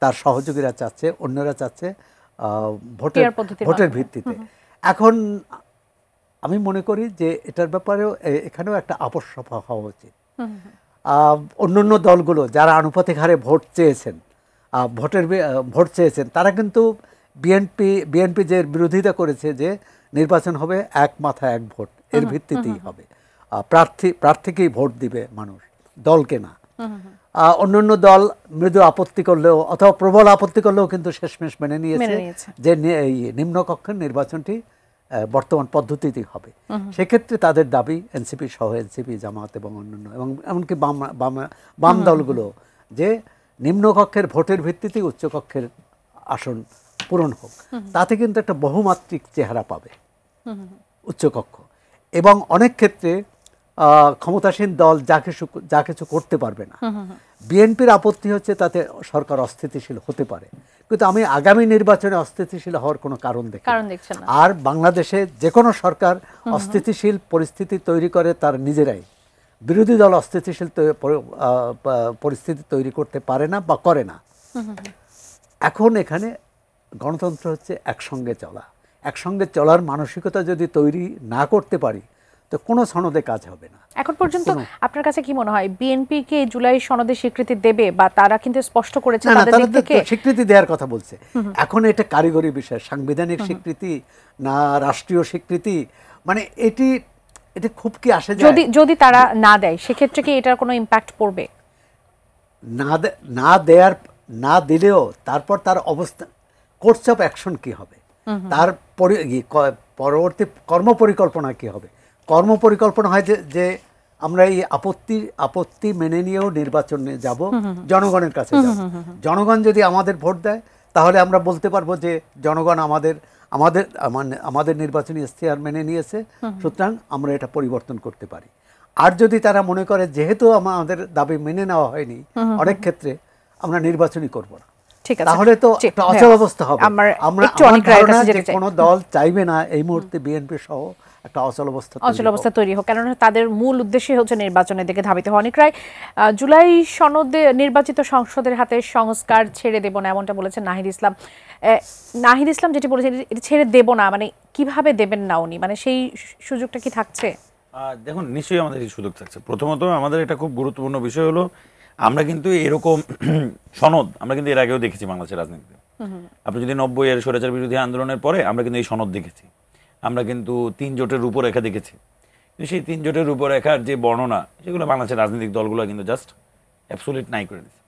Speaker 3: তার সহযোগীরা চাচ্ছে, অন্যরা চাচ্ছে ভোটের ভিত্তিতে। এখন আমি মনে করি যে এটার ব্যাপারেও এখানেও একটা আপোষ সভা হওয়া উচিত। অন্যান্য দলগুলো যারা আনুপাতিক হারে ভোট চেয়েছেন, তারা কিন্তু বিএনপি যে বিরোধিতা করেছে যে নির্বাচন হবে এক মাথা এক ভোট, এর ভিত্তিতেই হবে, প্রার্থীকেই ভোট দিবে মানুষ, দলকে না। অন্যান্য দল মৃদু আপত্তি করলেও অথবা প্রবল আপত্তি করলেও কিন্তু শেষমেশ মেনে নিয়েছে যে এই নিম্নকক্ষের নির্বাচনটি বর্তমান পদ্ধতিতেই হবে। সেক্ষেত্রে তাদের দাবি, এনসিপি সহ, এনসিপি, জামাত এবং অন্যান্য, এবং এমনকি বাম দলগুলো, যে নিম্নকক্ষের ভোটের ভিত্তিতে উচ্চকক্ষের আসন পূরণ হোক। তাতে কিন্তু একটা বহুমাত্রিক চেহারা পাবে উচ্চকক্ষ, এবং অনেক ক্ষেত্রে ক্ষমতাসীন দল যা কিছু করতে পারবে না। বিএনপির আপত্তি হচ্ছে তাতে সরকার অস্থিতিশীল হতে পারে, কিন্তু আমি আগামী নির্বাচনে অস্থিতিশীল হওয়ার কোনো কারণ দেখি না। আর বাংলাদেশে যে কোনো সরকার অস্থিতিশীল পরিস্থিতি তৈরি করে তার নিজেরাই। বিরোধী দল অস্থিতিশীল পরিস্থিতি তৈরি করতে পারে না বা করে না। এখন এখানে গণতন্ত্র হচ্ছে একসঙ্গে চলার মানসিকতা যদি তৈরি না করতে পারি, তো কোনো সনদে কাজ হবে না।
Speaker 1: এখন পর্যন্ত আপনার কাছে কি মনে হয় বিএনপি কে জুলাই সনদে স্বীকৃতি দেবে, বা তারা কিন্তু স্পষ্ট করেছে তাদের দিক থেকে
Speaker 3: স্বীকৃতি দেওয়ার কথা বলছে। এখন এটা কারিগরি বিষয়, সাংবিধানিক স্বীকৃতি না রাষ্ট্রীয় স্বীকৃতি, মানে এটা খুব কি আসে যায়।
Speaker 1: যদি তারা না দেয়, সেক্ষেত্রে কি এটার কোনো ইম্প্যাক্ট পড়বে?
Speaker 3: না দিলেও তারপর তার অবস্থা, কোর্স অফ অ্যাকশন কি হবে, তার পরবর্তী কর্মপরিকল্পনা কি হবে। কর্মপরিকল্পনা হয় যে আমরা এই আপত্তি মেনে নিয়েও নির্বাচনে যাব, জনগণের কাছে যাব। জনগণ যদি আমাদের ভোট দেয় তাহলে আমরা বলতে পারবো যে জনগণ আমাদের নির্বাচনী ইশতেহার মেনে নিয়েছে, সুতরাং আমরা এটা পরিবর্তন করতে পারি। আর যদি তারা মনে করে যেহেতু আমাদের দাবি মেনে নেওয়া হয়নি অনেক ক্ষেত্রে, আমরা নির্বাচনই করব না,
Speaker 1: ঠিক আছে,
Speaker 3: তাহলে তো একটা অচল অবস্থা হবে। আমার ধারণা যে কোনো দল চাইবে না এই মুহূর্তে বিএনপি সহ একটা অচল অবস্থা
Speaker 1: তৈরি হোক, কারণ তাদের মূল উদ্দেশ্যই হচ্ছে নির্বাচনের দিকে ধাবিত হওয়া। অনেক রায় জুলাই সনদে নির্বাচিত সংসদের হাতে সংস্কার ছেড়ে দেব না এমনটা বলেছেন নাহিদ ইসলাম। নাহিদ ইসলাম যেটি বলেছেন এটা ছেড়ে দেব না, মানে কিভাবে দেবেন না উনি, মানে সেই সুযোগটা কি থাকছে?
Speaker 2: দেখুন, নিশ্চয়ই আমাদের এই সুযোগ থাকছে। প্রথমত আমাদের এটা খুব গুরুত্বপূর্ণ বিষয় হলো, আমরা কিন্তু এরকম সনদ আমরা কিন্তু এর আগেও দেখেছি বাংলাদেশের রাজনীতিতে। আপনি যদি 90-এর স্বৈরাচার বিরোধী আন্দোলনের পরে আমরা কিন্তু এই সনদ দেখেছি, আমরা কিন্তু 3 জোটের রূপরেখা দেখেছি। কিন্তু সেই 3 জোটের রূপরেখার যে বর্ণনা, সেগুলো বাংলাদেশের রাজনৈতিক দলগুলো কিন্তু জাস্ট অ্যাবসলিউট নাই করে দিচ্ছে।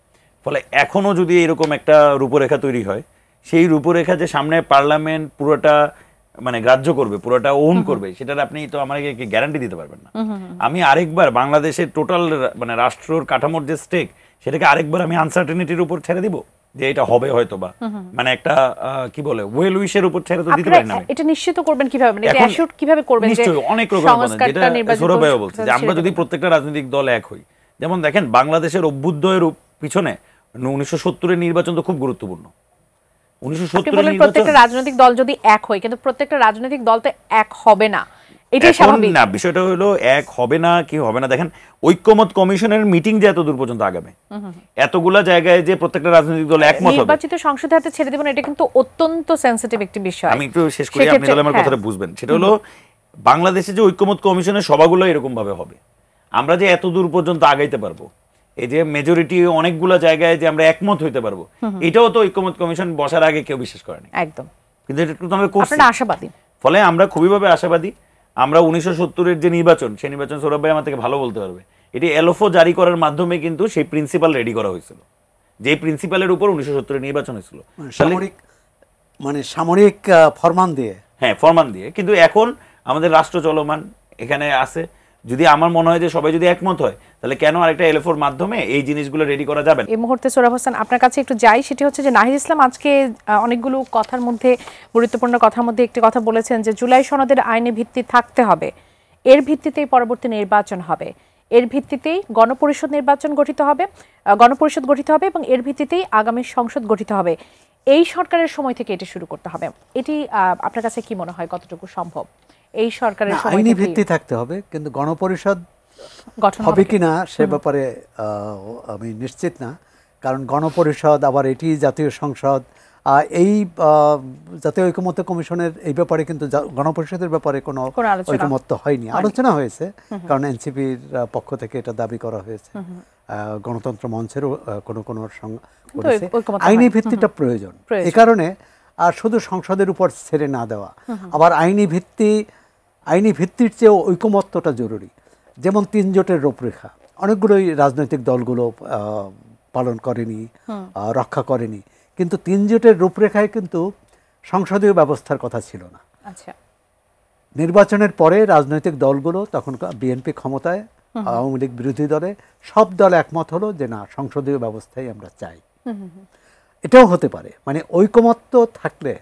Speaker 2: ফলে এখনও যদি এরকম একটা রূপরেখা তৈরি হয়, সেই রূপরেখা যে সামনে পার্লামেন্ট পুরোটা মানে গ্রাহ্য করবে, পুরোটা ওন করবে, সেটার আপনি তো আমাকে গ্যারান্টি দিতে পারবেন না। আমি আরেকবার বাংলাদেশের টোটাল মানে রাষ্ট্রর কাঠামোর যে স্টেক, সেটাকে আরেকবার আমি আনসার্টেনিটির উপর ছেড়ে দিব যে এটা হবে হয়তো বা, মানে একটা কি বলে ওয়েল উইশের উপর ছেড়ে তো দিতে পারি না।
Speaker 1: এটা নিশ্চিত করবেন কিভাবে, মানে এটা অ্যাসিওর কিভাবে করবেন?
Speaker 2: নিশ্চয়ই অনেক রকম যেটা সৌরভ ভাইও বলছে যে আমরা যদি প্রত্যেকটা রাজনৈতিক দল এক হই, যেমন দেখেন বাংলাদেশের অভ্যুদয়ের পিছনে 1970-এর নির্বাচন তো খুব গুরুত্বপূর্ণ। 1970-এর
Speaker 1: প্রত্যেকটা রাজনৈতিক দল যদি এক হয়, কিন্তু প্রত্যেকটা রাজনৈতিক দল তো এক হবে না, এটাই স্বাভাবিক
Speaker 2: না। বিষয়টা হলো এক হবে না কি হবে না, দেখেন ঐক্যমত কমিশনের মিটিং যে এত দূর পর্যন্ত আগাবে, এতগুলা জায়গায় যে প্রত্যেকটা রাজনৈতিক দল একমত হবে,
Speaker 1: নির্বাচিত সংসদের হাতে ছেড়ে দেবেন, এটা কিন্তু অত্যন্ত সেনসিটিভ একটি বিষয়।
Speaker 2: আমি একটু শেষ করি, আপনি তাহলে আমার কথাটা বুঝবেন। সেটা হলো বাংলাদেশে যে ঐক্যমত কমিশনের সভাগুলো এরকম ভাবে হবে, আমরা যে এত দূর পর্যন্ত আগাইতে পারবো, এই যে মেজরিটি অনেকগুলো জায়গায় যে আমরা একমত হইতে পারবো, এটাও তো ঐক্যমত কমিশন বসার আগে কেউ বিশ্বাস করেনি একদম। কিন্তু এটা একটু আমরা করছি,
Speaker 1: আপনারা আশাবাদী।
Speaker 2: ফলে আমরা খুবইভাবে আশাবাদী। আমরা 1970-এর যে নির্বাচন, সেই নির্বাচন সৌরভ ভাই আমার থেকে ভালো বলতে পারবে, এটি এলওএফও জারি করার মাধ্যমে কিন্তু সেই প্রিন্সিপাল রেডি করা হয়েছিল, যে প্রিন্সিপালের উপর 1970-এর নির্বাচন হয়েছিল,
Speaker 3: সামরিক ফরমান দিয়ে।
Speaker 2: হ্যাঁ, ফরমান দিয়ে। কিন্তু এখন আমাদের রাষ্ট্র চলমান এখানে আছে, যদি আমার মনে হয় যে সবাই যদি একমত হয়, তাহলে কেন আরেকটা এলএফওর মাধ্যমে এই জিনিসগুলো রেডি করা যাবে না?
Speaker 1: এই মুহূর্তে সোহরাব হোসেন আপনার কাছে একটু যাই, সেটি হচ্ছে যে নাহিদ ইসলাম আজকে অনেকগুলো কথার মধ্যে, গুরুত্বপূর্ণ কথার মধ্যে একটি কথা বলেছেন যে জুলাই সনদের আইনি ভিত্তি থাকতে হবে, এর ভিত্তিতেই পরবর্তী নির্বাচন হবে, এর ভিত্তিতেই গণপরিষদ গঠিত হবে এবং এর ভিত্তিতেই আগামী সংসদ গঠিত হবে। এই সরকারের সময় থেকে এটি শুরু করতে হবে। এটি আপনার কাছে কি মনে হয় কতটুকু সম্ভব? এই সরকারের
Speaker 3: আইনি ভিত্তি থাকতে হবে, কিন্তু গণপরিষদ গঠন হবে কিনা সে ব্যাপারে আমি নিশ্চিত না, কারণ গণপরিষদ আবার এটি জাতীয় সংসদ, এই জাতীয় ঐকমত্য কমিশনের এই ব্যাপারে কিন্তু গণপরিষদের ব্যাপারে কোনো ঐকমত্য হয়নি। আলোচনা হয়েছে, কারণ এনসিপির পক্ষ থেকে এটা দাবি করা হয়েছে, গণতন্ত্র মঞ্চেরও কোনো করেছে। আইনি ভিত্তিটা প্রয়োজন, এ কারণে আর শুধু সংসদের উপর ছেড়ে না দেওয়া, আবার আইনি ভিত্তির চেয়েও ঐকমত্যটা জরুরি। যেমন 3 জোটের রূপরেখা অনেকগুলোই রাজনৈতিক দলগুলো পালন করেনি, রক্ষা করেনি, কিন্তু 3 জোটের রূপরেখায় কিন্তু সংসদীয় ব্যবস্থার কথা ছিল না।
Speaker 1: আচ্ছা,
Speaker 3: নির্বাচনের পরে রাজনৈতিক দলগুলো, তখন বিএনপি ক্ষমতায়, আওয়ামী লীগ বিরোধী দলে, সব দল একমত হলো যে না, সংসদীয় ব্যবস্থাই আমরা চাই। এটাও হতে পারে, মানে ঐকমত্য থাকলে,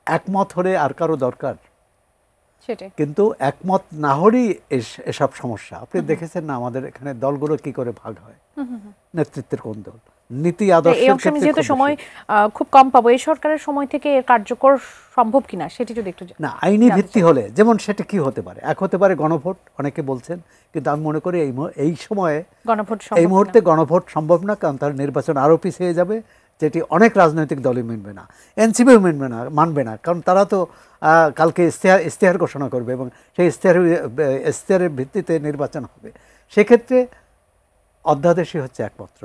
Speaker 3: একমত হলে আর কারো দরকার, কিন্তু একমত না হলেই এসব সমস্যা। আপনি দেখেছেন না আমাদের এখানে দলগুলো কি করে ভাগ হয়, নেতৃত্বের কোন দল, নীতি আদর্শের ক্ষেত্রে।
Speaker 1: যেহেতু সময় খুব কম পাবো, এই সরকারের সময় থেকে এর কার্যকর সম্ভব কিনা সেটি যদি একটু
Speaker 3: না, আইনি ভিত্তি হলে, যেমন সেটা কি হতে পারে, এক হতে পারে গণভোট, অনেকে বলছেন, কিন্তু আমি মনে করি এই সময়ে এই মুহূর্তে গণভোট সম্ভব না, কারণ তার নির্বাচন আরও পিছিয়ে যাবে, যেটি অনেক রাজনৈতিক দলই মানবে না, এনসিপিও মানবে না, কারণ তারা তো কালকে ইশতেহার ঘোষণা করবে এবং সেই ইশতেহারের ভিত্তিতে নির্বাচন হবে। সেক্ষেত্রে অধ্যাদেশই হচ্ছে একমাত্র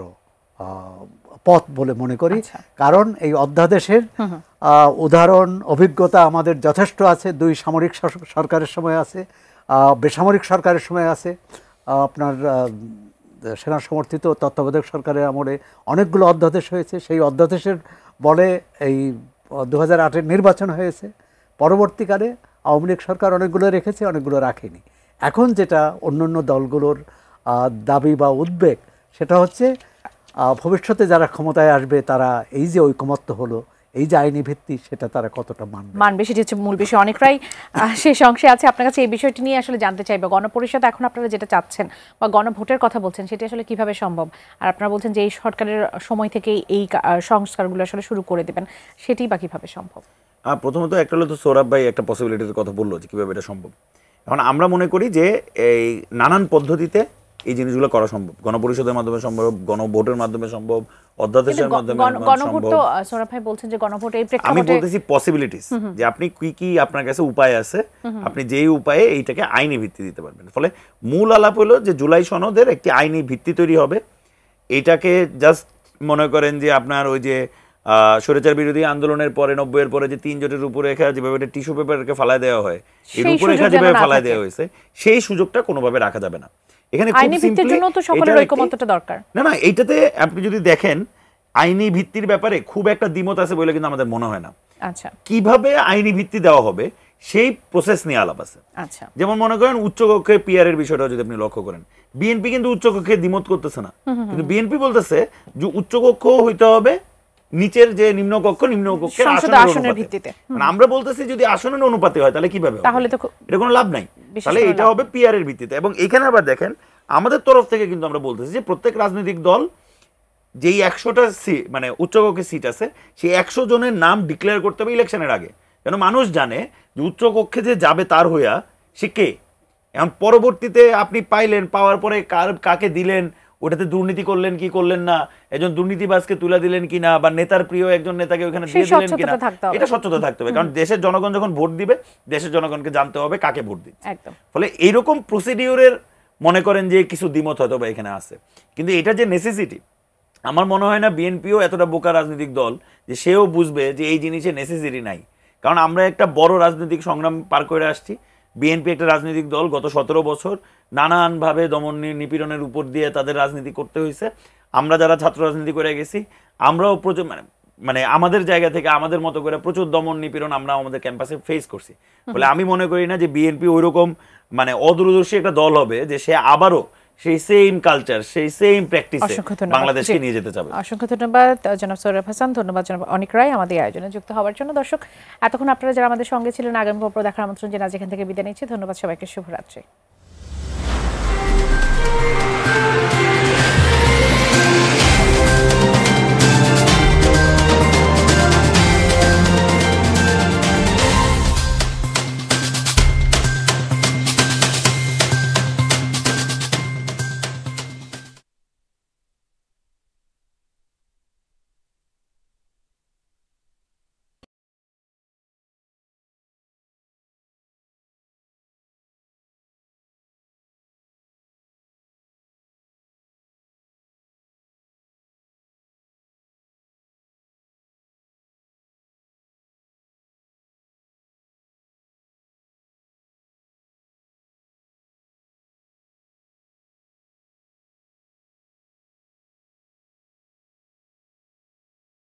Speaker 3: পথ বলে মনে করি, কারণ এই অধ্যাদেশের উদাহরণ অভিজ্ঞতা আমাদের যথেষ্ট আছে। 2 সামরিক সরকারের সময় আছে, বেসামরিক সরকারের সময় আছে, আপনার সেনা সমর্থিত তত্ত্বাবধায়ক সরকারের আমলে অনেকগুলো অধ্যাদেশ হয়েছে। সেই অধ্যাদেশের বলে এই 2008-এর নির্বাচন হয়েছে। পরবর্তীকালে আওয়ামী লীগ সরকার অনেকগুলো রেখেছে, অনেকগুলো রাখেনি। এখন যেটা অন্যান্য দলগুলোর দাবি বা উদ্বেগ, সেটা হচ্ছে ভবিষ্যতে যারা ক্ষমতায় আসবে তারা এই যে ঐকমত্য হলো, এই যে আইনি ভিত্তি, সেটা তারা কতটা
Speaker 1: মানবে, সেটি হচ্ছে মূল বিষয়। অনেকটাই শেষ অংশে আছে। আপনার কাছে এই বিষয়টি নিয়ে আসলে জানতে চাইবে, গণপরিষদ এখন আপনারা যেটা চাচ্ছেন বা গণভোটের কথা বলছেন, সেটি আসলে কিভাবে সম্ভব? আর আপনারা বলছেন যে এই সরকারের সময় থেকেই এই সংস্কারগুলো আসলে শুরু করে দেবেন, সেটি বা কিভাবে সম্ভব?
Speaker 2: প্রথমত একটা হলো তো সৌরভ ভাই একটা পসিবিলিটির কথা বললো যে কীভাবে এটা সম্ভব। এখন আমরা মনে করি যে এই নানান পদ্ধতিতে এই জিনিসগুলো করা সম্ভব, গণপরিষদের মাধ্যমে সম্ভব, গণভোটের মাধ্যমে সম্ভব, অধ্যাদেশের মাধ্যমে
Speaker 1: গণভোট
Speaker 2: সম্ভব।
Speaker 1: তো সৌরভ ভাই বলছেন যে গণভোট এই
Speaker 2: আমি
Speaker 1: প্রেক্ষাপটে
Speaker 2: বলতেছি পসিবিলিটিস, যে আপনি কি কি আপনার কাছে উপায় আছে, আপনি যেই উপায়ে এইটাকে আইনি ভিত্তি দিতে পারবেন। ফলে মূল আলাপ হলো যে জুলাই সনদের একটি আইনি ভিত্তি তৈরি হবে। এইটাকে জাস্ট মনে করেন যে আপনার ওই যে স্বৈরাচার বিরোধী আন্দোলনের পরে 90-এর পরে যে 3 জোটের রূপরেখা যেভাবে টিস্যু পেপারকে ফালায় দেওয়া হয়, এই রূপরেখা যেভাবে ফালায় দেওয়া হয়েছে, সেই সুযোগটা কোনোভাবে রাখা যাবে না। এখানে
Speaker 1: আইনি ভিত্তির জন্য তো সকলের ঐকমত্যটা দরকার।
Speaker 2: না, এইটাতে আপনি যদি দেখেন আইনি ভিত্তির ব্যাপারে খুব একটা দ্বিমত আছে বলে কিন্তু আমাদের মনে হয় না।
Speaker 1: আচ্ছা,
Speaker 2: কিভাবে আইনি ভিত্তি দেওয়া হবে সেই প্রসেস নিয়ে আলাপ আছে।
Speaker 1: আচ্ছা,
Speaker 2: যেমন মনে করেন উচ্চকক্ষে পিআর এর বিষয়টা যদি আপনি লক্ষ্য করেন, বিএনপি কিন্তু উচ্চকক্ষে দ্বিমত করতেছে না, কিন্তু বিএনপি বলতেছে যে উচ্চকক্ষ হইতে হবে নিচের যে নিম্নকক্ষের আসনের ভিত্তিতে। মানে আমরা বলতেছি যদি আসনের অনুপাতে হয় তাহলে কিভাবে, তাহলে তো এটা কোনো লাভ নাই, তাহলে এটা হবে পিআর এর ভিত্তিতে। এবং এখানে আবার দেখেন আমাদের তরফ থেকে কিন্তু আমরা বলতেছি যে প্রত্যেক রাজনৈতিক দল যেই 100টা সিট মানে উচ্চকক্ষের সিট আছে, সেই 100 জনের নাম ডিক্লেয়ার করতে হবে ইলেকশনের আগে, যেন মানুষ জানে যে উচ্চকক্ষে যে যাবে তার হইয়া সে কে। এখন পরবর্তীতে আপনি পাইলেন, পাওয়ার পরে কাকে দিলেন, ওটাতে দুর্নীতি করলেন কি করলেন না, একজন দুর্নীতিবাজকে তুলে দিলেন কিনা, বা নেতার প্রিয় একজন নেতাকে ওখানে দিয়ে দিলেন কিনা, এটা স্বচ্ছতা থাকতে হবে। কারণ দেশের জনগণ যখন ভোট দিবে, দেশের জনগণকে জানতে হবে কাকে ভোট দিচ্ছে। ফলে এইরকম প্রসিডিওরের মনে করেন যে কিছু দ্বিমত হয়তো বা এখানে আছে, কিন্তু এটা যে নেসেসিটি, আমার মনে হয় না বিএনপিও এতটা বোকা রাজনৈতিক দল যে সেও বুঝবে যে এই জিনিসের নেসেসিটি নাই। কারণ আমরা একটা বড় রাজনৈতিক সংগ্রাম পার করে আসছি। বিএনপি একটা রাজনৈতিক দল, গত 17 বছর নানানভাবে দমন নিপীড়নের উপর দিয়ে তাদের রাজনীতি করতে হয়েছে। আমরা যারা ছাত্র রাজনীতি করে গেছি, আমরাও প্রচুর মানে আমাদের জায়গা থেকে আমাদের মতো করে প্রচুর দমন নিপীড়ন আমরা আমাদের ক্যাম্পাসে ফেস করছি। বলে আমি মনে করি না যে বিএনপি ওইরকম মানে অদূরদর্শী একটা দল হবে যে সে আবারও সেই সেম কালচার, সেই সেম প্র্যাকটিসে বাংলাদেশকে নিয়ে যেতে চাবে।
Speaker 1: অসংখ্য ধন্যবাদ জনাব সৌরভ হাসান, ধন্যবাদ জনাব অনিক রায় আমাদের আয়োজনে যুক্ত হওয়ার জন্য। দর্শক, এতক্ষণ আপনারা যারা আমাদের সঙ্গে ছিলেন, আগামী পর্ব দেখার আমন্ত্রণ জানাই, যেখান থেকে বিদায় নিচ্ছি। ধন্যবাদ সবাইকে, শুভরাত্রি।